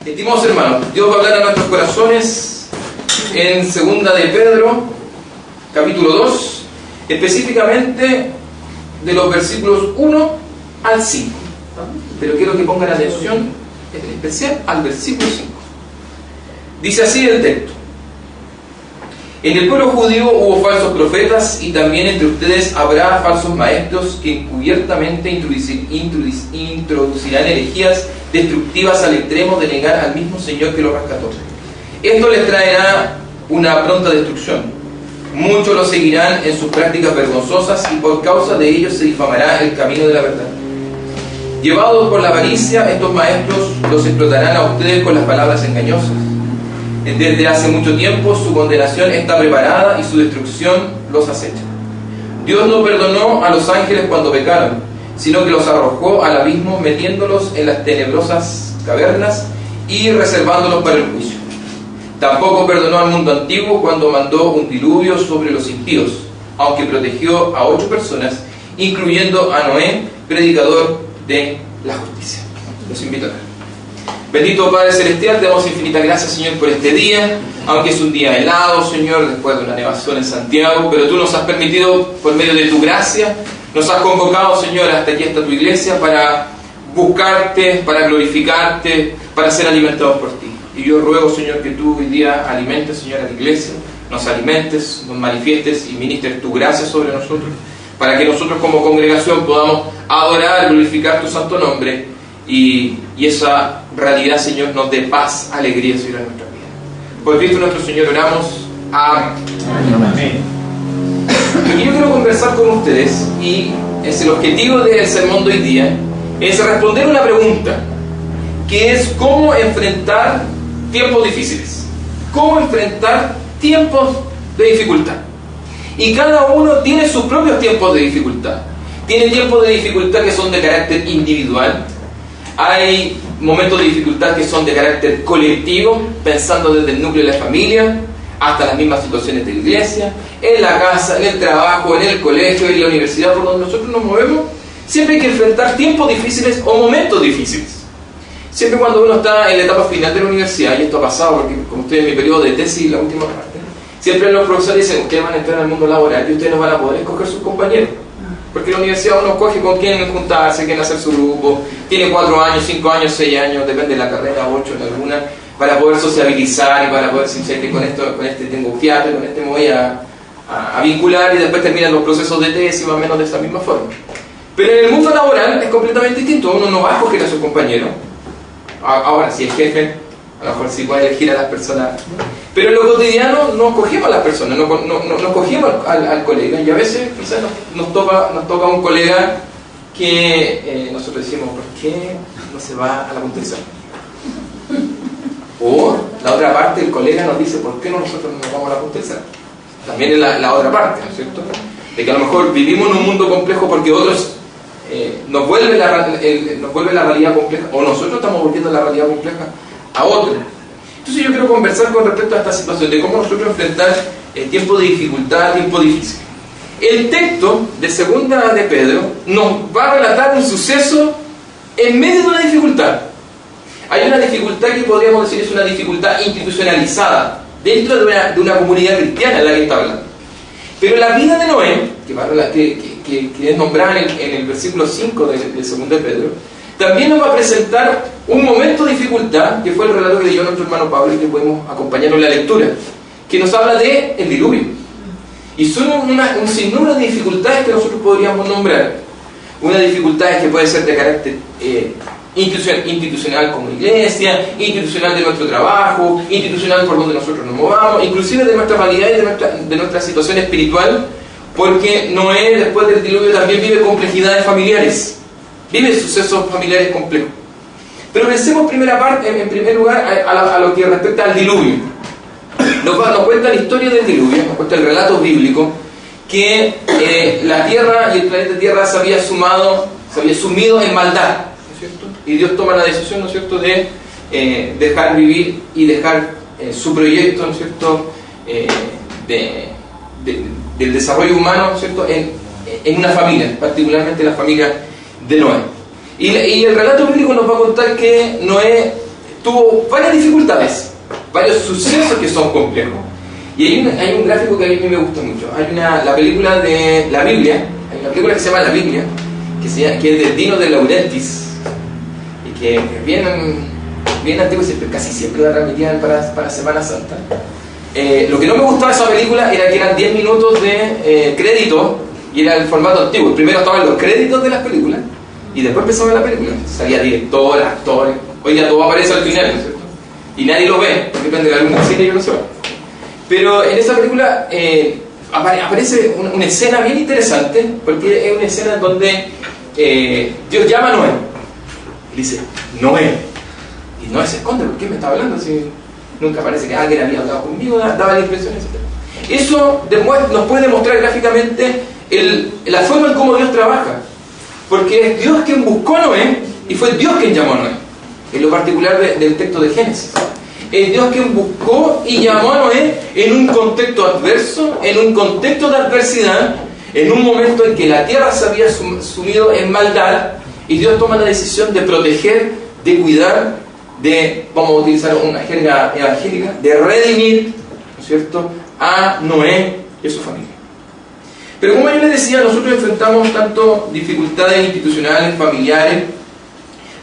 Estimados hermanos, Dios va a hablar a nuestros corazones en segunda de Pedro, capítulo 2, específicamente de los versículos 1 al 5. Pero quiero que pongan atención en especial al versículo 5. Dice así el texto: en el pueblo judío hubo falsos profetas, y también entre ustedes habrá falsos maestros que encubiertamente introducirán herejías destructivas al extremo de negar al mismo Señor que los rescató. Esto les traerá una pronta destrucción. Muchos los seguirán en sus prácticas vergonzosas, y por causa de ellos se difamará el camino de la verdad. Llevados por la avaricia, estos maestros los explotarán a ustedes con las palabras engañosas. Desde hace mucho tiempo su condenación está preparada y su destrucción los acecha. Dios no perdonó a los ángeles cuando pecaron, sino que los arrojó al abismo, metiéndolos en las tenebrosas cavernas y reservándolos para el juicio. Tampoco perdonó al mundo antiguo cuando mandó un diluvio sobre los impíos, aunque protegió a 8 personas, incluyendo a Noé, predicador de la justicia. Los invito a ver. Bendito Padre Celestial, te damos infinitas gracias, Señor, por este día, aunque es un día helado, Señor, después de una nevazón en Santiago, pero tú nos has permitido, por medio de tu gracia, nos has convocado, Señor, hasta aquí, hasta tu iglesia, para buscarte, para glorificarte, para ser alimentados por ti. Y yo ruego, Señor, que tú hoy día alimentes, Señor, a la iglesia, nos alimentes, nos manifiestes y ministres tu gracia sobre nosotros, para que nosotros como congregación podamos adorar, glorificar tu santo nombre, y esa realidad, Señor, nos dé paz, alegría, Señor, en nuestra vida. Por Cristo nuestro Señor oramos. Amén. Y yo quiero conversar con ustedes, y es el objetivo del sermón de hoy día, es responder una pregunta, que es cómo enfrentar tiempos difíciles. Cómo enfrentar tiempos de dificultad. Y cada uno tiene sus propios tiempos de dificultad. Tiene tiempos de dificultad que son de carácter individual. Hay momentos de dificultad que son de carácter colectivo, pensando desde el núcleo de la familia hasta las mismas situaciones de la iglesia, en la casa, en el trabajo, en el colegio, en la universidad, por donde nosotros nos movemos. Siempre hay que enfrentar tiempos difíciles o momentos difíciles. Siempre cuando uno está en la etapa final de la universidad, y esto ha pasado porque como estoy en mi periodo de tesis, la última parte, siempre los profesores dicen: ustedes van a entrar al mundo laboral y ustedes no van a poder escoger sus compañeros. Porque en la universidad uno escoge con quién juntarse, quién hacer su grupo. Tiene 4 años, 5 años, 6 años, depende de la carrera, 8 en alguna, para poder sociabilizar y para poder decir que con este tengo fiato, con este me voy a vincular, y después terminan los procesos de tesis más o menos de esa misma forma. Pero en el mundo laboral es completamente distinto. Uno no va a escoger a sus compañeros. Ahora, si es jefe, a lo mejor sí puede elegir a las personas. Pero en lo cotidiano no escogemos a las personas, no escogemos al colega. Y a veces quizás nos toca un colega que nosotros decimos: ¿por qué no se va a la puntualización? O la otra parte, el colega nos dice: ¿por qué no nosotros nos vamos a la puntualización? También es la otra parte, ¿no es cierto? De que a lo mejor vivimos en un mundo complejo porque otros nos vuelven la realidad compleja, o nosotros estamos volviendo la realidad compleja a otros. Entonces yo quiero conversar con respecto a esta situación de cómo nosotros enfrentar tiempos de dificultad, tiempos difíciles. El texto de segunda de Pedro nos va a relatar un suceso en medio de una dificultad. Hay una dificultad que podríamos decir es una dificultad institucionalizada dentro de una comunidad cristiana en la que está hablando. Pero la vida de Noé, que es nombrada en el versículo 5 de segunda de Pedro, también nos va a presentar un momento de dificultad, que fue el relato que leyó nuestro hermano Pablo y que podemos acompañarnos en la lectura, que nos habla de el diluvio. Y son un sinnúmero de dificultades que nosotros podríamos nombrar. Una dificultad que puede ser de carácter institucional como iglesia, institucional de nuestro trabajo, institucional por donde nosotros nos movamos, inclusive de nuestra realidad y de nuestra situación espiritual, porque Noé, después del diluvio, también vive complejidades familiares. Vive sucesos familiares complejos. Pero pensemos en primer lugar a lo que respecta al diluvio. Nos cuenta la historia del diluvio, nos cuenta el relato bíblico, que la tierra y el planeta Tierra se había sumido en maldad, ¿no es cierto? Y Dios toma la decisión, ¿no es cierto?, de dejar vivir y dejar su proyecto, ¿no es cierto?, del desarrollo humano, ¿no es cierto?, en una familia, particularmente la familia de Noé. Y el relato bíblico nos va a contar que Noé tuvo varias dificultades, varios sucesos que son complejos. Y hay un gráfico que a mí me gusta mucho. Hay la película de la Biblia, hay una película que se llama La Biblia, que es de Dino De Laurentiis, y que es bien antiguo, casi siempre la transmitían para Semana Santa. Lo que no me gustaba de esa película era que eran 10 minutos de crédito, y era el formato antiguo. Primero estaban los créditos de las películas, y después empezaba la película. Salía director, actores. Hoy ya todo aparece al final, ¿no es cierto? Y nadie lo ve, porque depende de algún cine, yo no sé. Pero en esa película aparece una escena bien interesante, porque es una escena donde Dios llama a Noé. Y dice, Noé. Y Noé se esconde, ¿por qué me está hablando? Si nunca parece que alguien había hablado conmigo, daba la impresión, etc. Eso nos puede demostrar gráficamente la forma en cómo Dios trabaja. Porque es Dios quien buscó a Noé y fue Dios quien llamó a Noé. En lo particular del texto de Génesis. Es Dios quien buscó y llamó a Noé en un contexto adverso, en un contexto de adversidad, en un momento en que la tierra se había sumido en maldad, y Dios toma la decisión de proteger, de cuidar, vamos a utilizar una jerga evangélica, de redimir, ¿no es cierto?, a Noé y a su familia. Pero como yo les decía, nosotros enfrentamos tanto dificultades institucionales, familiares,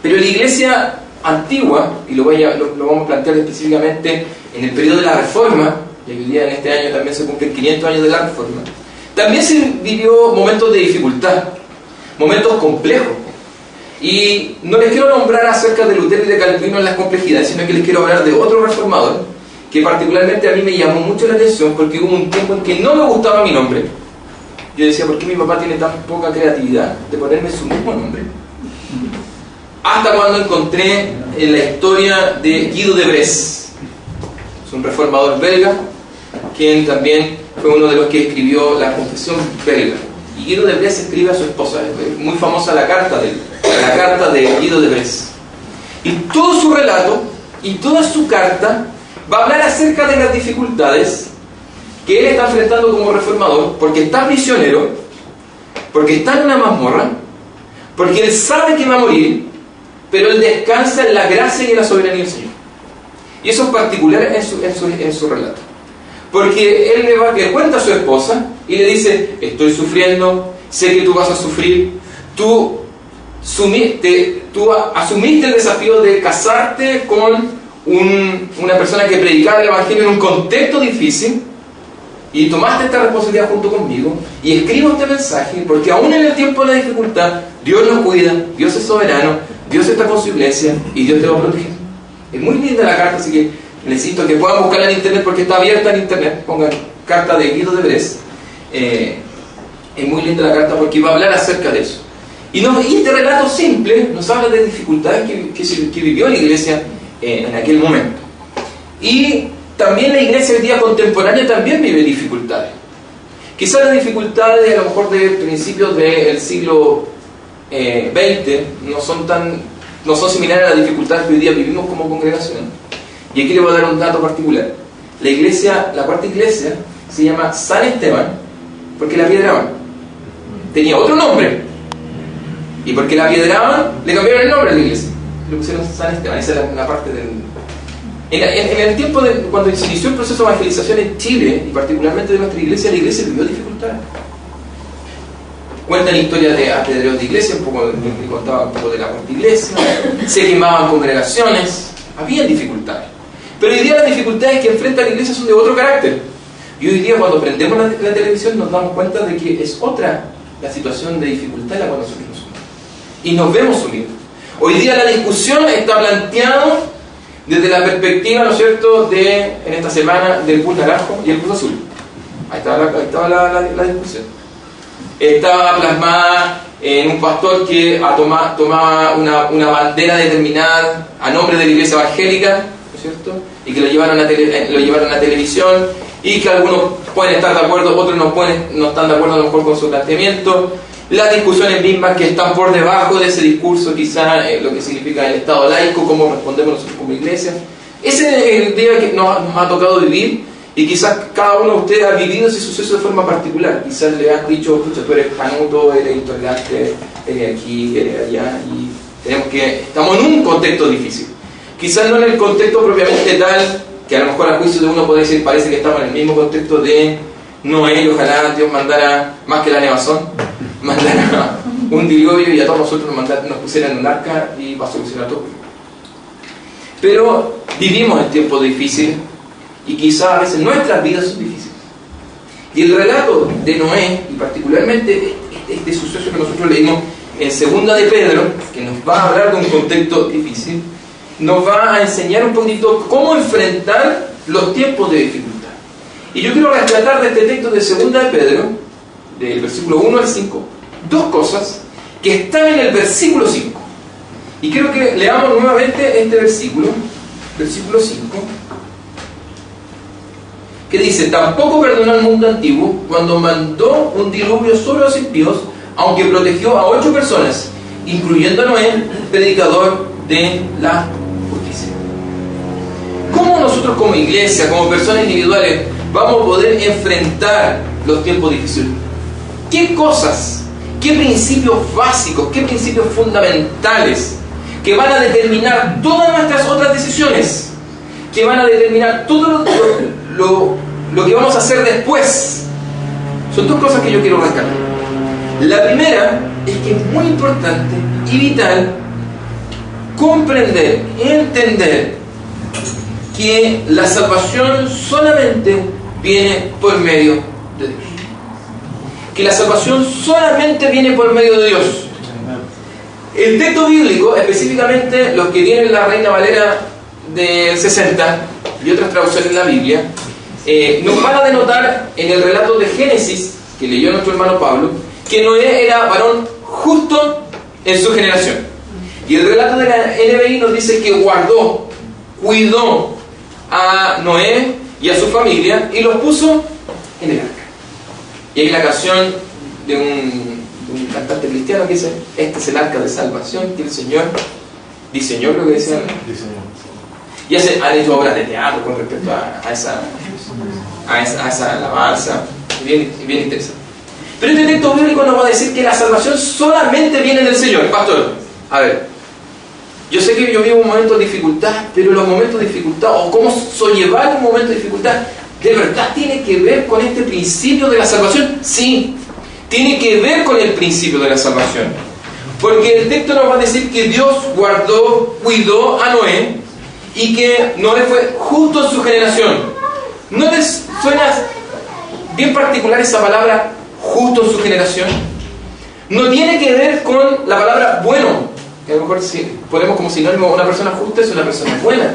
pero la iglesia antigua, y lo vamos a plantear específicamente en el periodo de la Reforma, y hoy día en este año también se cumplen 500 años de la Reforma, también se vivió momentos de dificultad, momentos complejos. Y no les quiero nombrar acerca de Lutero y de Calvino en las complejidades, sino que les quiero hablar de otro reformador que particularmente a mí me llamó mucho la atención, porque hubo un tiempo en que no me gustaba mi nombre. Yo decía, ¿por qué mi papá tiene tan poca creatividad de ponerme su mismo nombre? Hasta cuando encontré en la historia de Guido de Bresse. Es un reformador belga, quien también fue uno de los que escribió la Confesión belga. Y Guido de Bresse escribe a su esposa, es muy famosa la carta de Guido de Bresse. Y todo su relato y toda su carta va a hablar acerca de las dificultades que él está enfrentando como reformador, porque está prisionero, porque está en una mazmorra, porque él sabe que va a morir, pero él descansa en la gracia y en la soberanía del Señor. Y eso es particular en su relato. Porque él le cuenta a su esposa y le dice, estoy sufriendo, sé que tú vas a sufrir, tú asumiste el desafío de casarte con una persona que predicaba el Evangelio en un contexto difícil, y tomaste esta responsabilidad junto conmigo, y escribo este mensaje, porque aún en el tiempo de la dificultad, Dios nos cuida, Dios es soberano, Dios está con su iglesia, y Dios te va a proteger. Es muy linda la carta, así que les insto que puedan buscarla en internet, porque está abierta en internet. Pongan carta de Guido de Bresse. Es muy linda la carta porque va a hablar acerca de eso. Y este relato simple nos habla de dificultades que vivió la iglesia en aquel momento. Y también la iglesia hoy día contemporánea también vive dificultades. Quizás las dificultades a lo mejor de principios del siglo XX no son similares a las dificultades que hoy día vivimos como congregación. Y aquí les voy a dar un dato particular. La cuarta iglesia se llama San Esteban porque la piedraban. Tenía otro nombre, y porque la piedraban le cambiaron el nombre a la iglesia, le pusieron San Esteban. Esa era una parte del... En el tiempo cuando se inició el proceso de evangelización en Chile, y particularmente de nuestra iglesia, la iglesia vivió dificultades. Cuentan historias de apedreos de iglesia, contaba un poco de la cuarta iglesia, se quemaban congregaciones, había dificultades. Pero hoy día las dificultades que enfrenta la iglesia son de otro carácter. Y hoy día cuando prendemos la televisión nos damos cuenta de que es otra la situación de dificultad en la cual nosotros nos sumimos. Y nos vemos sumidos. Hoy día la discusión está planteada desde la perspectiva, ¿no es cierto?, en esta semana del Cruz Naranjo y el Cruz Azul. Ahí estaba la discusión. Estaba plasmada en un pastor que tomaba una bandera determinada a nombre de la iglesia evangélica, ¿no es cierto?, y que lo llevaron a televisión, y que algunos pueden estar de acuerdo, otros no están de acuerdo a lo mejor con su planteamiento. Las discusiones mismas que están por debajo de ese discurso, quizá lo que significa el Estado laico, cómo respondemos nosotros como iglesia. Ese es el día que nos ha tocado vivir, y quizás cada uno de ustedes ha vivido ese suceso de forma particular. Quizás le han dicho, escucha, tú eres canuto, eres intolerante, eres aquí, eres allá, y estamos en un contexto difícil. Quizás no en el contexto propiamente tal, que a lo mejor a juicio de uno puede decir, parece que estamos en el mismo contexto de Noé, y ojalá Dios mandara, más que la nevazón, mandara un diluvio y a todos nosotros nos pusieran en un arca y va a solucionar todo. Pero vivimos en tiempos difíciles y quizás a veces nuestras vidas son difíciles. Y el relato de Noé, y particularmente este suceso que nosotros leímos en 2 de Pedro, que nos va a hablar de un contexto difícil, nos va a enseñar un poquito cómo enfrentar los tiempos de dificultad. Y yo quiero rescatar de este texto de 2 de Pedro, del versículo 1 al 5, dos cosas que están en el versículo 5. Y quiero que leamos nuevamente este versículo 5, que dice: tampoco perdonó al mundo antiguo cuando mandó un diluvio sobre los impíos, aunque protegió a 8 personas, incluyendo a Noé, predicador de la justicia. ¿Cómo nosotros como iglesia, como personas individuales, vamos a poder enfrentar los tiempos difíciles? ¿Qué cosas, qué principios básicos, qué principios fundamentales que van a determinar todas nuestras otras decisiones, que van a determinar todo lo que vamos a hacer después? Son dos cosas que yo quiero rescatar. La primera es que es muy importante y vital comprender, entender que la salvación solamente viene por medio de Dios. Que la salvación solamente viene por medio de Dios. El texto bíblico, específicamente los que tienen la Reina Valera del 60 y otras traducciones en la Biblia, nos van a denotar en el relato de Génesis, que leyó nuestro hermano Pablo, que Noé era varón justo en su generación. Y el relato de la NBI nos dice que guardó, cuidó a Noé y a su familia y los puso en el arca. Y hay la canción de un cantante cristiano que dice: este es el arca de salvación que el Señor diseñó, creo que decía. Y han hecho obras de teatro con respecto a esa alabanza. Bien interesante. Pero este texto bíblico nos va a decir que la salvación solamente viene del Señor. Pastor, a ver, yo sé que yo vivo un momento de dificultad, pero los momentos de dificultad, o cómo sobrellevar un momento de dificultad, ¿de verdad tiene que ver con este principio de la salvación? Sí, tiene que ver con el principio de la salvación. Porque el texto nos va a decir que Dios guardó, cuidó a Noé, y que Noé fue justo en su generación. ¿No les suena bien particular esa palabra, justo en su generación? No tiene que ver con la palabra bueno, que a lo mejor si ponemos como sinónimo una persona justa es una persona buena,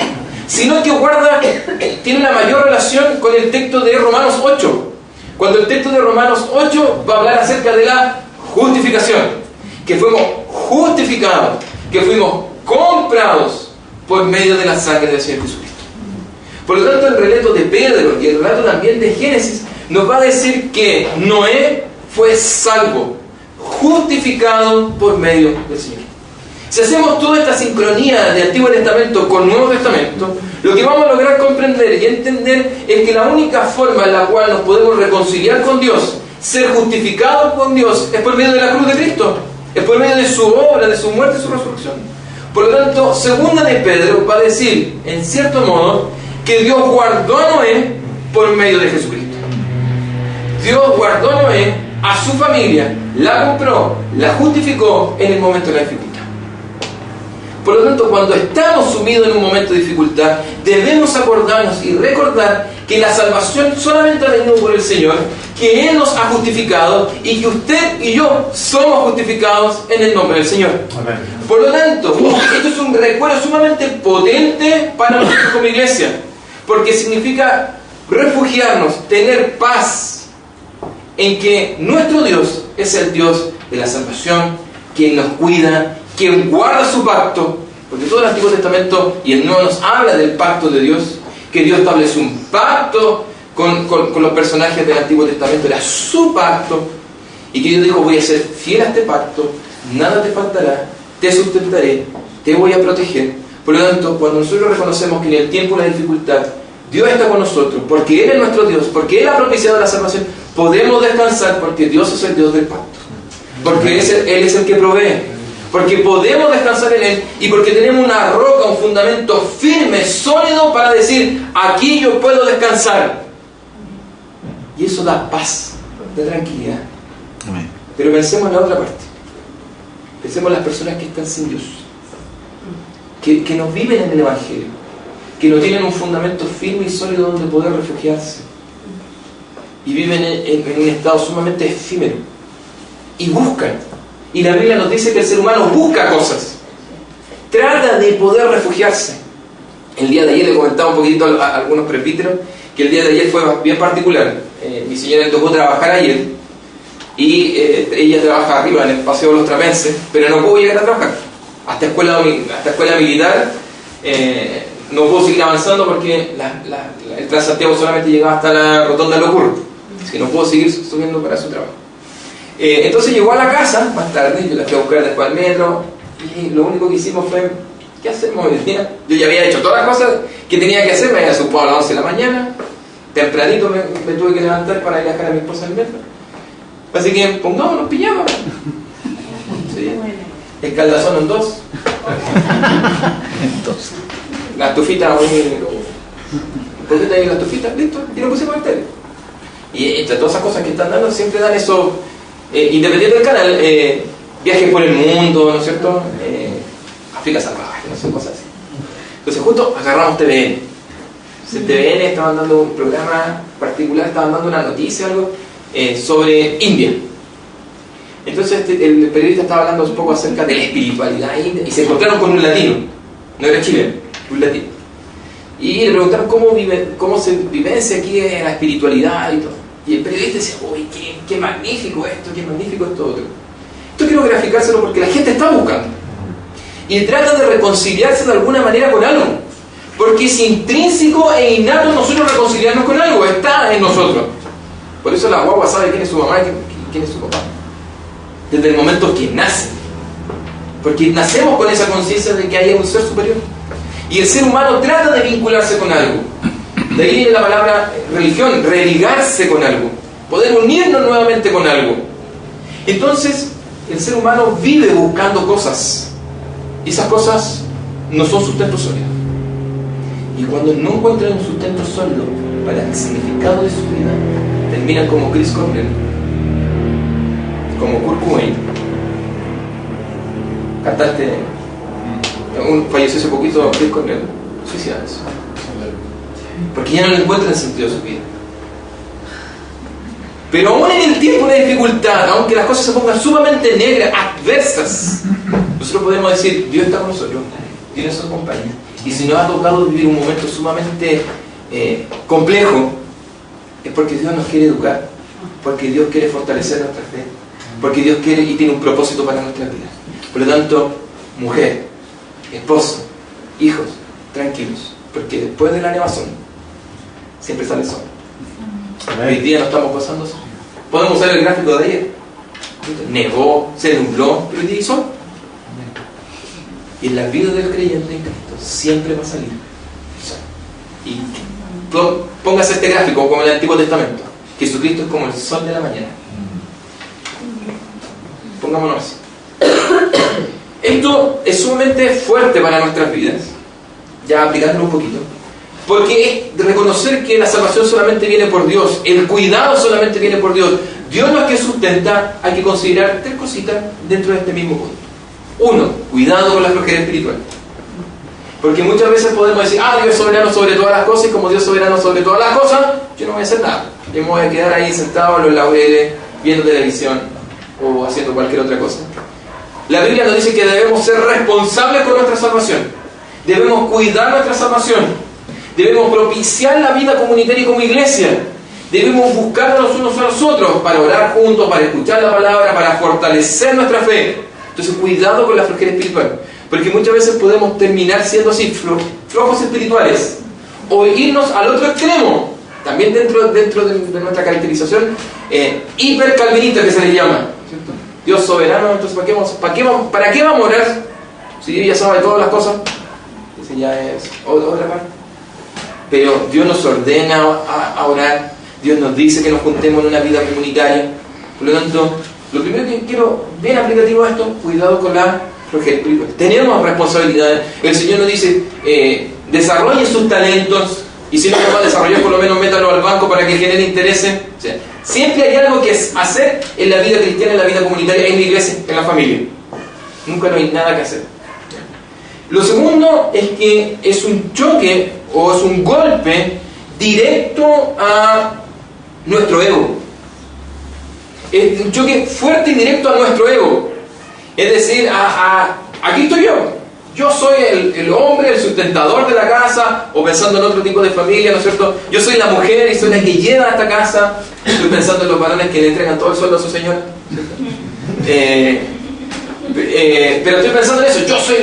sino que tiene una mayor relación con el texto de Romanos 8. Cuando el texto de Romanos 8 va a hablar acerca de la justificación, que fuimos justificados, que fuimos comprados por medio de la sangre del Señor Jesucristo. Por lo tanto, el relato de Pedro y el relato también de Génesis nos va a decir que Noé fue salvo, justificado por medio del Señor. Si hacemos toda esta sincronía de Antiguo Testamento con Nuevo Testamento, lo que vamos a lograr comprender y entender es que la única forma en la cual nos podemos reconciliar con Dios, ser justificados con Dios, es por medio de la cruz de Cristo, es por medio de su obra, de su muerte y su resurrección. Por lo tanto, 2 de Pedro va a decir, en cierto modo, que Dios guardó a Noé por medio de Jesucristo. Dios guardó a Noé, a su familia, la compró, la justificó en el momento de la dificultad. Por lo tanto, cuando estamos sumidos en un momento de dificultad, debemos acordarnos y recordar que la salvación solamente ha venido por el Señor, que Él nos ha justificado y que usted y yo somos justificados en el nombre del Señor. Amén. Por lo tanto, esto es un recuerdo sumamente potente para nosotros como iglesia, porque significa refugiarnos, tener paz en que nuestro Dios es el Dios de la salvación, quien nos cuida, quien guarda su pacto, porque todo el Antiguo Testamento y el Nuevo nos habla del pacto de Dios, que Dios establece un pacto con los personajes del Antiguo Testamento, era su pacto, y que Dios dijo: voy a ser fiel a este pacto, nada te faltará, te sustentaré, te voy a proteger. Por lo tanto, cuando nosotros reconocemos que en el tiempo de la dificultad Dios está con nosotros, porque Él es nuestro Dios, porque Él ha propiciado la salvación, podemos descansar porque Dios es el Dios del pacto, porque Él es el que provee, porque podemos descansar en Él y porque tenemos una roca, un fundamento firme, sólido para decir, aquí yo puedo descansar. Y eso da paz, da tranquilidad. Amén. Pero pensemos en la otra parte. Pensemos en las personas que están sin Dios, que no viven en el Evangelio, que no tienen un fundamento firme y sólido donde poder refugiarse, y viven en un estado sumamente efímero, y buscan. Y la Biblia nos dice que el ser humano busca cosas, trata de poder refugiarse. El día de ayer le comentaba un poquitito a algunos presbíteros que el día de ayer fue bien particular. Mi señora le tocó trabajar ayer y ella trabaja arriba en el Paseo de los Trapenses, pero no pudo llegar a trabajar hasta escuela militar. No pudo seguir avanzando porque el Transantiago solamente llegaba hasta la Rotonda de los Curros, así que no pudo seguir subiendo para su trabajo. Entonces llegó a la casa más tarde, yo la fui a buscar después al metro y lo único que hicimos fue, ¿qué hacemos hoy día? Yo ya había hecho todas las cosas que tenía que hacer, me había supado a las 11 de la mañana, tempranito me tuve que levantar para ir a dejar a mi esposa al metro, así que pongámonos pijamas. Sí. El caldazón en 2. Entonces, la estufita, ¿por qué te hay la estufita? Listo, y lo pusimos en tele. Y entre todas esas cosas que están dando, siempre dan eso, independiente del canal, viajes por el mundo, ¿no es cierto? África salvaje, no sé, cosas así. Entonces justo agarramos TVN. Entonces, TVN estaban dando un programa particular, estaban dando una noticia, algo, sobre India. Entonces el periodista estaba hablando un poco acerca de la espiritualidad india y se encontraron con un latino, no era chileno, un latino. Y le preguntaron cómo se vivencia aquí la espiritualidad y todo. Y el periodista decía, uy, qué magnífico esto otro. Esto quiero graficárselo porque la gente está buscando. Y trata de reconciliarse de alguna manera con algo. Porque es intrínseco e innato nosotros reconciliarnos con algo, está en nosotros. Por eso la guagua sabe quién es su mamá y quién es su papá. Desde el momento que nace. Porque nacemos con esa conciencia de que hay un ser superior. Y el ser humano trata de vincularse con algo. De ahí viene la palabra religión, religarse con algo. Poder unirnos nuevamente con algo. Entonces, el ser humano vive buscando cosas. Y esas cosas no son sustento sólido. Y cuando no encuentran un sustento sólido para el significado de su vida, terminan como Chris Cornell, como Kurt Cobain, cantante, falleció hace poquito Chris Cornell, suicidándose, porque ya no le encuentran sentido a su vida. Pero aún en el tiempo de dificultad, aunque las cosas se pongan sumamente negras, adversas, nosotros podemos decir, Dios está con nosotros, Dios nos acompaña. Y si nos ha tocado vivir un momento sumamente complejo, es porque Dios nos quiere educar, porque Dios quiere fortalecer nuestra fe, porque Dios quiere y tiene un propósito para nuestra vida. Por lo tanto, mujer, esposo, hijos, tranquilos, porque después de la nevazón siempre sale el sol. Hoy día no estamos pasando sol. Podemos usar el gráfico de ayer. Nevó, se nubló, pero hoy día hay sol. Y en la vida del creyente en Cristo siempre va a salir sol. Y póngase este gráfico como en el Antiguo Testamento. Jesucristo es como el sol de la mañana. Pongámonos así. Esto es sumamente fuerte para nuestras vidas, ya aplicándolo un poquito, porque es reconocer que la salvación solamente viene por Dios, el cuidado solamente viene por Dios. Dios no es que sustenta, hay que considerar 3 cositas dentro de este mismo punto. 1, cuidado con la flojera espiritual. Porque muchas veces podemos decir, Dios es soberano sobre todas las cosas, y como Dios es soberano sobre todas las cosas, yo no voy a hacer nada. Yo me voy a quedar ahí sentado en los laureles, viendo televisión o haciendo cualquier otra cosa. La Biblia nos dice que debemos ser responsables con nuestra salvación. Debemos cuidar nuestra salvación. Debemos propiciar la vida comunitaria como iglesia. Debemos buscarnos unos a los otros para orar juntos, para escuchar la palabra, para fortalecer nuestra fe. Entonces, cuidado con la flojera espiritual. Porque muchas veces podemos terminar siendo así, flojos espirituales. O irnos al otro extremo. También dentro de nuestra caracterización hipercalvinista que se le llama, ¿cierto? Dios soberano, entonces ¿para qué vamos a orar? Si Dios ya sabe todas las cosas. Esa ya es otra parte. Pero Dios nos ordena a orar. Dios nos dice que nos juntemos en una vida comunitaria. Por lo tanto, lo primero que quiero, bien aplicativo a esto, cuidado con la Tenemos responsabilidades. El Señor nos dice, desarrollen sus talentos, y si no los va a desarrollar, por lo menos métanlo al banco para que genere intereses. O sea, siempre hay algo que hacer en la vida cristiana, en la vida comunitaria, en la iglesia, en la familia. Nunca no hay nada que hacer. Lo segundo es que es un choque o es un golpe directo a nuestro ego. Es un choque fuerte y directo a nuestro ego. Es decir, aquí estoy yo. Yo soy el hombre, el sustentador de la casa, o pensando en otro tipo de familia, ¿no es cierto? Yo soy la mujer y soy la que lleva a esta casa. Estoy pensando en los varones que le entregan todo el sueldo a su señora. Pero estoy pensando en eso. Yo soy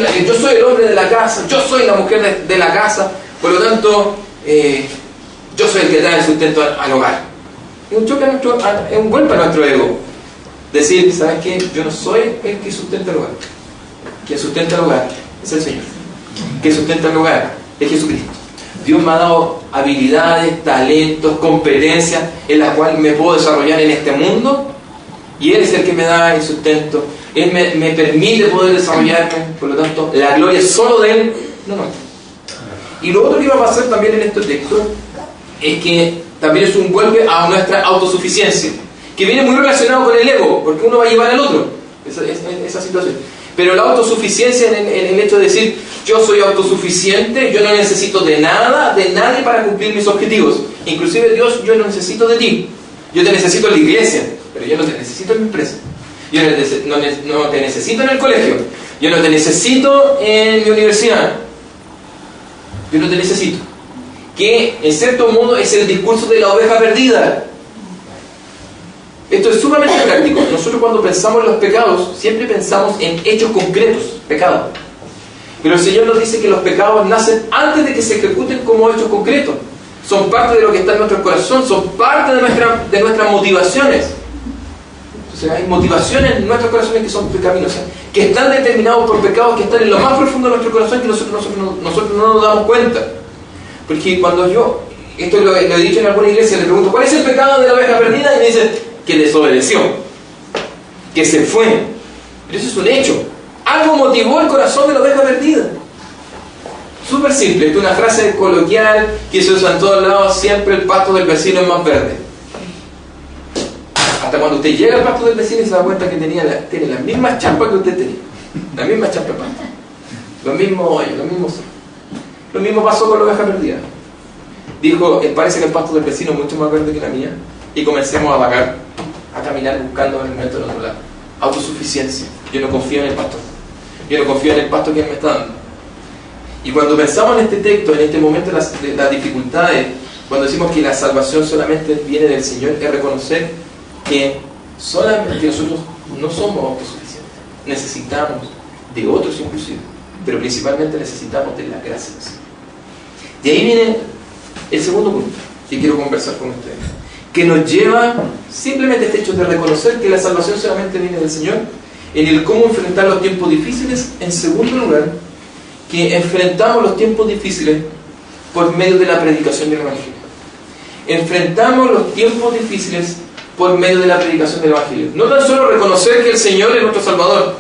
el hombre de la casa, yo soy la mujer de la casa. Por lo tanto, yo soy el que trae el sustento al hogar. Es un choque es un golpe a nuestro ego. Decir, ¿sabes qué? Yo no soy el que sustenta el hogar. Quien sustenta el hogar es el Señor. Quien sustenta el hogar es Jesucristo. Dios me ha dado habilidades, talentos, competencias en las cuales me puedo desarrollar en este mundo, y Él es el que me da el sustento. Él me permite poder desarrollarme. Por lo tanto, la gloria es solo de Él, no. Y lo otro que va a pasar también en este texto es que también es un golpe a nuestra autosuficiencia, que viene muy relacionado con el ego, porque uno va a llevar al otro esa situación. Pero la autosuficiencia en el hecho de decir, yo soy autosuficiente, yo no necesito de nada, de nadie para cumplir mis objetivos. Inclusive, Dios, yo no necesito de ti. Yo te necesito en la iglesia, pero yo no te necesito en mi empresa. Yo no te necesito en el colegio. Yo no te necesito en mi universidad. Yo no te necesito. Que en cierto modo es el discurso de la oveja perdida. Esto es sumamente práctico. Nosotros cuando pensamos en los pecados, siempre pensamos en hechos concretos, pecados. Pero el Señor nos dice que los pecados nacen antes de que se ejecuten como hechos concretos. Son parte de lo que está en nuestro corazón, son parte de nuestras motivaciones. Entonces hay motivaciones en nuestros corazones que son pecaminosas, que están determinados por pecados que están en lo más profundo de nuestro corazón, que nosotros no nos damos cuenta. Porque cuando esto lo he dicho en alguna iglesia, le pregunto, ¿cuál es el pecado de la oveja perdida? Y me dicen, que desobedeció, que se fue. Pero eso es un hecho. Algo motivó el corazón de la oveja perdida. Súper simple, es una frase coloquial que se usa en todos lados: siempre el pasto del vecino es más verde. Hasta cuando usted llega al pasto del vecino y se da cuenta que tiene las mismas champas que usted tenía. Las mismas champas de pasto. Los mismos hoyos, los mismos. Lo mismo pasó con la oveja perdida. Dijo, parece que el pasto del vecino es mucho más verde que la mía. Y comencemos a vagar, a caminar buscando alimento en otro lado. Autosuficiencia. Yo no confío en el pastor. Yo no confío en el pasto que Él me está dando. Y cuando pensamos en este texto, en este momento de las dificultades, cuando decimos que la salvación solamente viene del Señor, es reconocer que nosotros no somos autosuficientes. Necesitamos de otros inclusive, pero principalmente necesitamos de la gracia del Señor. De ahí viene el segundo punto que quiero conversar con ustedes, que nos lleva simplemente a este hecho de reconocer que la salvación solamente viene del Señor, en el cómo enfrentar los tiempos difíciles. En segundo lugar, que enfrentamos los tiempos difíciles por medio de la predicación del Evangelio. Enfrentamos los tiempos difíciles por medio de la predicación del Evangelio. No tan solo reconocer que el Señor es nuestro Salvador,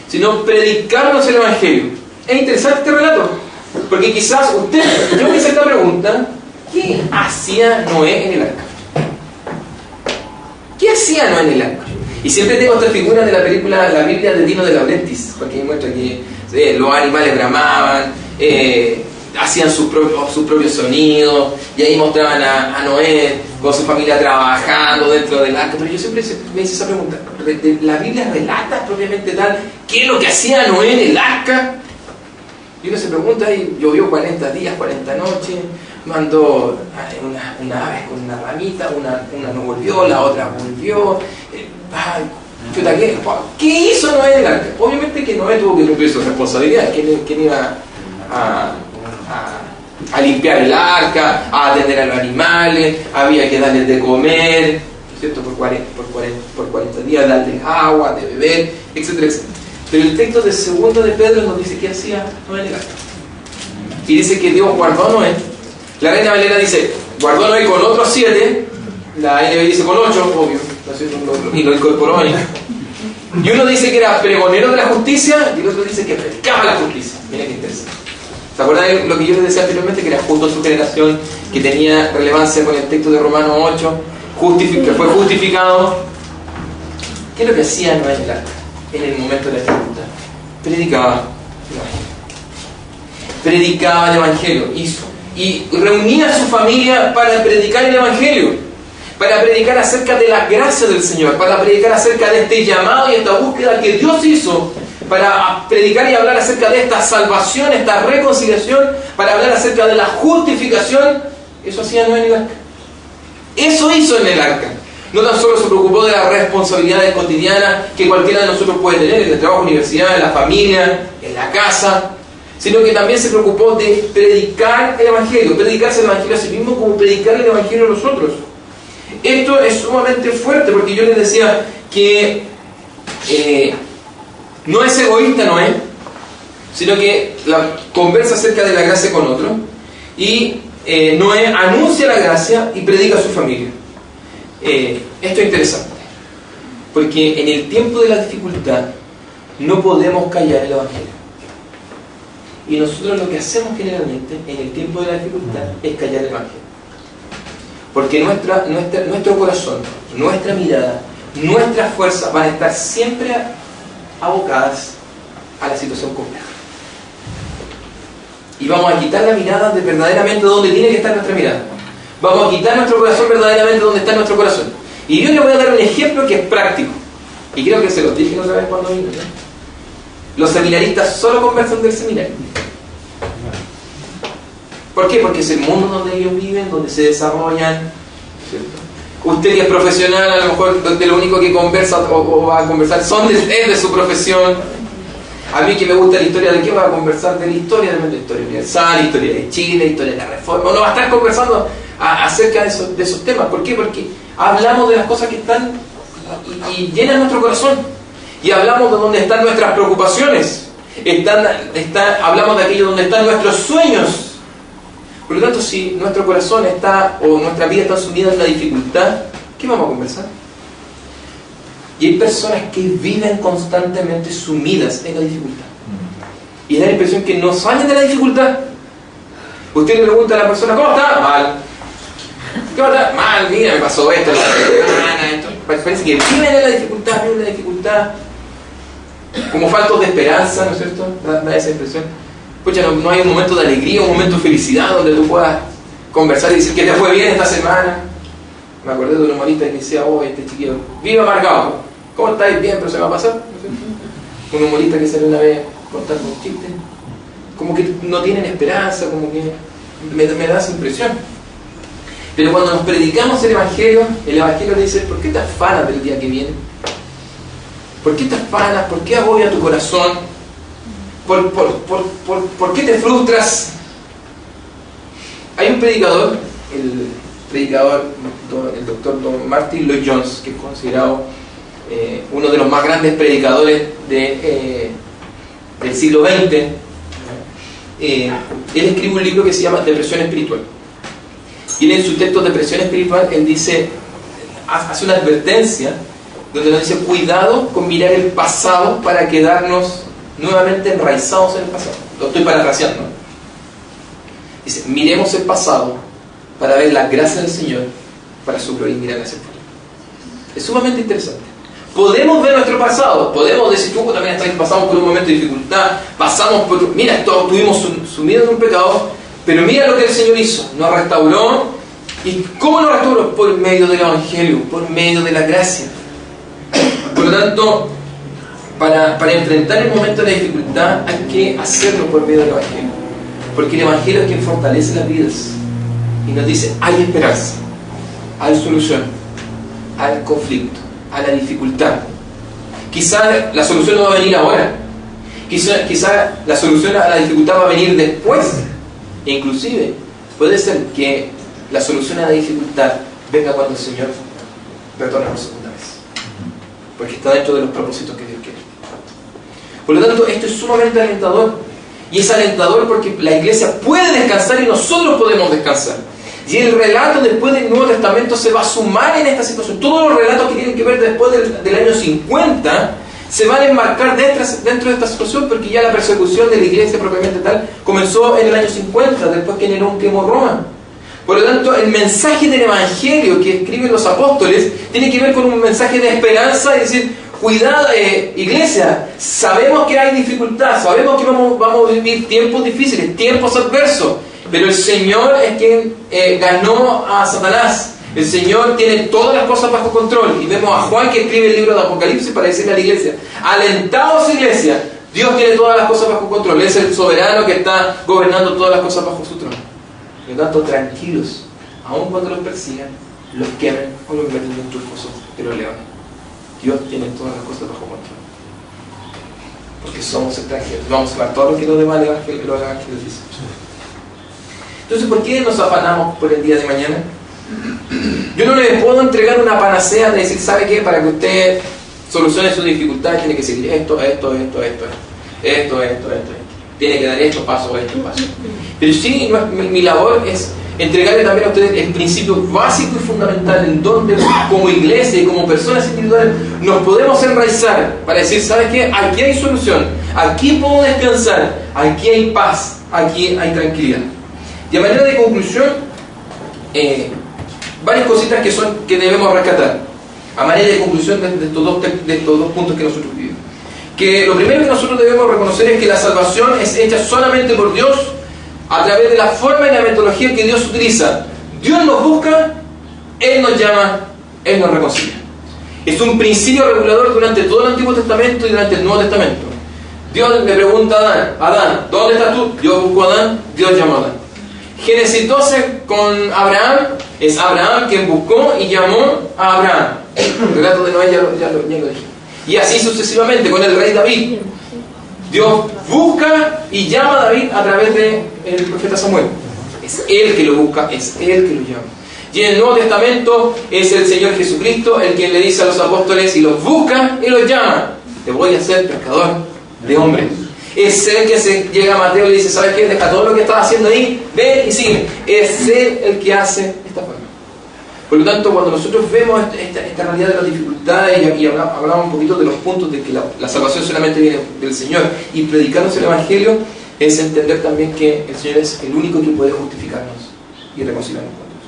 sino predicarnos el Evangelio. Es interesante este relato, porque quizás yo me hice esta pregunta: ¿qué hacía Noé en el arca? ¿Qué hacía Noé en el arca? Y siempre tengo esta figura de la película La Biblia de Dino de Laurentiis, porque muestra que los animales bramaban, hacían sus propios sonidos, y ahí mostraban a Noé con su familia trabajando dentro del arca. Pero yo siempre me hice esa pregunta: ¿la Biblia relata propiamente tal qué es lo que hacía Noé en el arca? Y uno se pregunta, y llovió 40 días, 40 noches, mandó una ave con una ramita, una no volvió, la otra volvió. ¿Qué hizo Noé en el arca? Obviamente que Noé tuvo que cumplir su responsabilidad. ¿Quién iba a limpiar el arca, a atender a los animales? Había que darles de comer, ¿no es cierto? Por 40 días, darles agua, de beber, etcétera, etcétera. Pero el texto de 2 de Pedro nos dice qué hacía Noé en el arca. Y dice que Dios guardó a Noé. La Reina Valera dice, guardó a Noé con otros 7. La NB dice con 8, obvio. Y lo incorporó ahí. Y uno dice que era pregonero de la justicia y el otro dice que predicaba la justicia. Mira qué interesante. ¿Se acuerdan de lo que yo les decía anteriormente? Que era justo en su generación, que tenía relevancia con el texto de Romanos 8, que fue justificado. ¿Qué es lo que hacía Noé en el arca en el momento de la dificultad? Predicaba el Evangelio. Y reunía a su familia para predicar el Evangelio, para predicar acerca de la gracia del Señor, para predicar acerca de este llamado y esta búsqueda que Dios hizo, para predicar y hablar acerca de esta salvación, esta reconciliación, para hablar acerca de la justificación. Eso hacía Noé en el arca. Eso hizo en el arca. No tan solo se preocupó de las responsabilidades cotidianas que cualquiera de nosotros puede tener en el trabajo, universidad, en la familia, en la casa, sino que también se preocupó de predicar el Evangelio, predicarse el Evangelio a sí mismo como predicar el Evangelio a los otros. Esto es sumamente fuerte, porque yo les decía que no es egoísta Noé, sino que conversa acerca de la gracia con otro, y Noé anuncia la gracia y predica a su familia. Esto es interesante, porque en el tiempo de la dificultad no podemos callar el Evangelio. Y nosotros lo que hacemos generalmente en el tiempo de la dificultad es callar el Evangelio. Porque nuestro corazón, nuestra mirada, nuestras fuerzas van a estar siempre abocadas a la situación compleja. Y vamos a quitar la mirada de verdaderamente donde tiene que estar nuestra mirada. Vamos a quitar nuestro corazón verdaderamente donde está nuestro corazón. Y yo les voy a dar un ejemplo que es práctico. Y creo que se los dije otra vez cuando vine, ¿no? Los seminaristas solo conversan del seminario. ¿Por qué? Porque es el mundo donde ellos viven, donde se desarrollan, ¿cierto? Usted que es profesional, a lo mejor de lo único que conversa o va a conversar es de su profesión. A mí que me gusta la historia, ¿de qué va a conversar? De la historia universal, historia de Chile, historia de la Reforma. Uno va a estar conversando acerca de esos temas. ¿Por qué? Porque hablamos de las cosas que están y llenan nuestro corazón. Y hablamos de donde están nuestras preocupaciones. Hablamos de aquello donde están nuestros sueños. Por lo tanto, si nuestro corazón está, o nuestra vida está sumida en una dificultad, ¿qué vamos a conversar? Y hay personas que viven constantemente sumidas en la dificultad. Y da la impresión que no salen de la dificultad. Usted le pregunta a la persona, ¿cómo está? Mal. ¿Cómo está? Mal, mira, me pasó esto, parece que viven en la dificultad, como faltos de esperanza, ¿no es cierto? Da esa impresión. Pucha, no hay un momento de alegría, un momento de felicidad donde tú puedas conversar y decir que te fue bien esta semana. Me acordé de un humorista que decía, este chiquillo, viva amargado. ¿Cómo estáis? Bien, pero se me va a pasar, ¿no es cierto? Un humorista que salió una vez contando un chiste. Como que no tienen esperanza, como que me da esa impresión. Pero cuando nos predicamos el Evangelio le dice, ¿por qué te afanas del día que viene? ¿Por qué te afanas? ¿Por qué agobia tu corazón? ¿Por qué te frustras? Hay un predicador, el doctor Don Martin Lloyd-Jones, que es considerado uno de los más grandes predicadores del siglo XX. Él escribe un libro que se llama Depresión Espiritual. Y en su texto Depresión Espiritual, él hace una advertencia donde nos dice, cuidado con mirar el pasado para quedarnos nuevamente enraizados en el pasado. Lo estoy parafraseando. Dice, miremos el pasado para ver la gracia del Señor para su gloria y mirar hacia el futuro. Es sumamente interesante. Podemos ver nuestro pasado, podemos decir, tú también pasamos por un momento de dificultad, estuvimos sumidos en un pecado, pero mira lo que el Señor hizo, nos restauró. ¿Y cómo nos restauró? Por medio del Evangelio, por medio de la gracia. Por lo tanto, para enfrentar el momento de la dificultad hay que hacerlo por medio del Evangelio, porque el Evangelio es quien fortalece las vidas y nos dice, hay esperanza, hay solución al conflicto, a la dificultad. Quizá la solución no va a venir ahora, quizá la solución a la dificultad va a venir después, e inclusive puede ser que la solución a la dificultad venga cuando el Señor retorne por segunda vez, porque está dentro de los propósitos que Dios quiere. Por lo tanto, esto es sumamente alentador, y es alentador porque la iglesia puede descansar y nosotros podemos descansar. Y el relato después del Nuevo Testamento se va a sumar en esta situación. Todos los relatos que tienen que ver después del año 50 se van a enmarcar dentro de esta situación, porque ya la persecución de la iglesia propiamente tal comenzó en el año 50, después que Nerón quemó Roma. Por lo tanto, el mensaje del Evangelio que escriben los apóstoles tiene que ver con un mensaje de esperanza y decir, cuidado, iglesia, sabemos que hay dificultad, sabemos que vamos a vivir tiempos difíciles, tiempos adversos, pero el Señor es quien ganó a Satanás. El Señor tiene todas las cosas bajo control. Y vemos a Juan que escribe el libro de Apocalipsis para decirle a la iglesia, alentaos iglesia, Dios tiene todas las cosas bajo control. Él es el soberano que está gobernando todas las cosas bajo su trono. Por lo tanto, tranquilos, aun cuando los persigan, los quemen o los meten dentro del pozo de los leones. Dios tiene todas las cosas bajo control. Porque somos extranjeros. Vamos a ver todo lo que los demás evangelios dicen. Entonces, ¿por qué nos afanamos por el día de mañana? Yo no le puedo entregar una panacea de decir, ¿sabe qué? Para que usted solucione sus dificultades tiene que seguir esto. Tiene que dar estos pasos. Pero sí, mi labor es entregarle también a ustedes el principio básico y fundamental en donde como iglesia y como personas individuales nos podemos enraizar para decir, ¿sabes qué? Aquí hay solución, aquí puedo descansar, aquí hay paz, aquí hay tranquilidad. Y a manera de conclusión, varias cositas que debemos rescatar a manera de conclusión de estos dos puntos que nosotros vivimos. Que lo primero que nosotros debemos reconocer es que la salvación es hecha solamente por Dios a través de la forma y la metodología que Dios utiliza. Dios nos busca, Él nos llama, Él nos reconcilia. Es un principio regulador durante todo el Antiguo Testamento y durante el Nuevo Testamento. Dios le pregunta a Adán, ¿dónde estás tú? Dios buscó a Adán, Dios llamó a Adán. Génesis 12 con Abraham, es Abraham quien buscó y llamó a Abraham. El relato de Noé ya lo dije. Y así sucesivamente con el rey David. Dios busca y llama a David a través del profeta Samuel. Es Él que lo busca, es Él que lo llama. Y en el Nuevo Testamento es el Señor Jesucristo el quien le dice a los apóstoles y los busca y los llama. Te voy a hacer pescador de hombres. Es Él que se llega a Mateo y le dice, ¿sabes qué? Deja todo lo que estás haciendo ahí, ven y sigue. Es Él el que hace esta forma. Por lo tanto, cuando nosotros vemos esta realidad de las dificultades y hablamos un poquito de los puntos de que la salvación solamente viene del Señor y predicarnos el Evangelio, es entender también que el Señor es el único que puede justificarnos y reconciliarnos con Dios.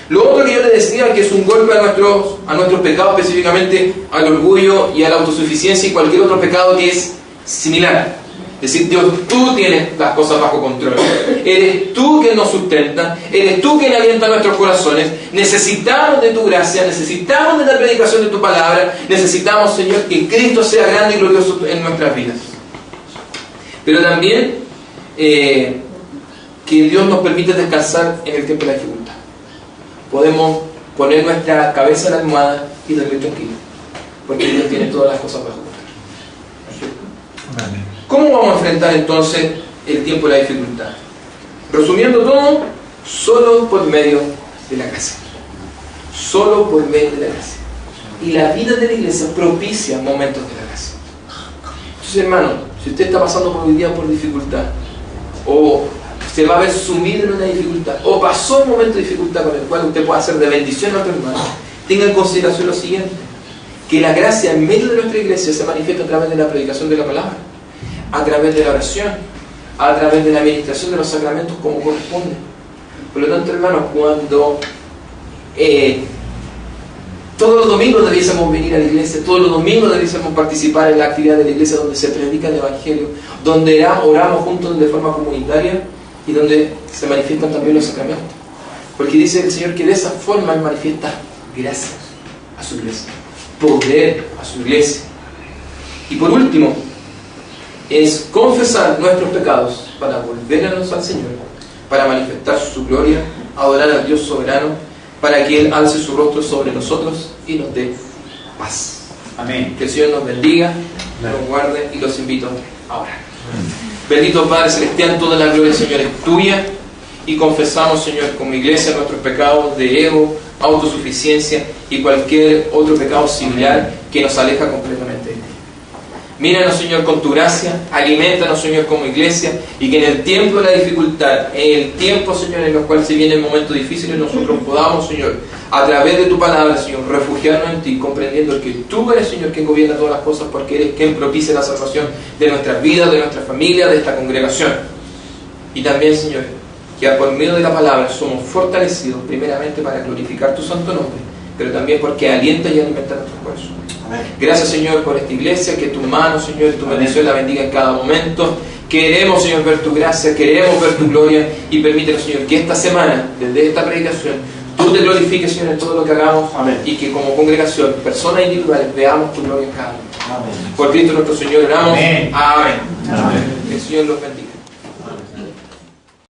Lo otro que yo les decía, que es un golpe a nuestros pecados, específicamente al orgullo y a la autosuficiencia y cualquier otro pecado que es similar. Es decir, Dios, tú tienes las cosas bajo control. Eres tú quien nos sustenta, eres tú quien alienta nuestros corazones. Necesitamos de tu gracia, necesitamos de la predicación de tu palabra, necesitamos, Señor, que Cristo sea grande y glorioso en nuestras vidas. Pero también que Dios nos permite descansar en el tiempo de la dificultad. Podemos poner nuestra cabeza en la almohada y dormir tranquilos, porque Dios tiene todas las cosas bajo control. Amén. ¿Cómo vamos a enfrentar entonces el tiempo de la dificultad? Resumiendo todo, solo por medio de la gracia. Solo por medio de la gracia. Y la vida de la iglesia propicia momentos de la gracia. Entonces, hermano, si usted está pasando por hoy día por dificultad, o se va a ver sumido en una dificultad, o pasó un momento de dificultad con el cual usted puede hacer de bendición a otro hermano, tenga en consideración lo siguiente: que la gracia en medio de nuestra iglesia se manifiesta a través de la predicación de la palabra, a través de la oración, a través de la administración de los sacramentos como corresponde. Por lo tanto, hermanos, cuando todos los domingos debiésemos venir a la iglesia, todos los domingos debiésemos participar en la actividad de la iglesia donde se predica el Evangelio, donde oramos juntos de forma comunitaria y donde se manifiestan también los sacramentos. Porque dice el Señor que de esa forma Él manifiesta gracia a su iglesia, poder a su iglesia. Y por último, es confesar nuestros pecados para volvernos al Señor, para manifestar su gloria, adorar al Dios soberano, para que Él alce su rostro sobre nosotros y nos dé paz. Amén. Que el Señor nos bendiga, nos guarde y los invito a orar. Bendito Padre Celestial, toda la gloria, Señor, es tuya, y confesamos, Señor, como iglesia nuestros pecados de ego, autosuficiencia y cualquier otro pecado similar que nos aleja completamente de ti. Míranos, Señor, con tu gracia, alimentanos, Señor, como iglesia, y que en el tiempo de la dificultad, en el tiempo, Señor, en el cual se viene el momento difícil, nosotros podamos, Señor, a través de tu palabra, Señor, refugiarnos en ti, comprendiendo que tú eres, Señor, quien gobierna todas las cosas, porque eres quien propicia la salvación de nuestras vidas, de nuestra familia, de esta congregación. Y también, Señor, que por medio de la palabra somos fortalecidos, primeramente para glorificar tu santo nombre, pero también porque alienta y alimenta nuestros corazones. Gracias, Señor, por esta iglesia, que tu mano, Señor, tu bendición la bendiga en cada momento. Queremos, Señor, ver tu gracia, queremos ver tu gloria, y permítenos, Señor, que esta semana, desde esta predicación, tú te glorifiques, Señor, en todo lo que hagamos. Amén. Y que como congregación, personas individuales, veamos tu gloria en cada uno. Por Cristo nuestro Señor oramos. Amén. Amén. Amén. Que el Señor los bendiga.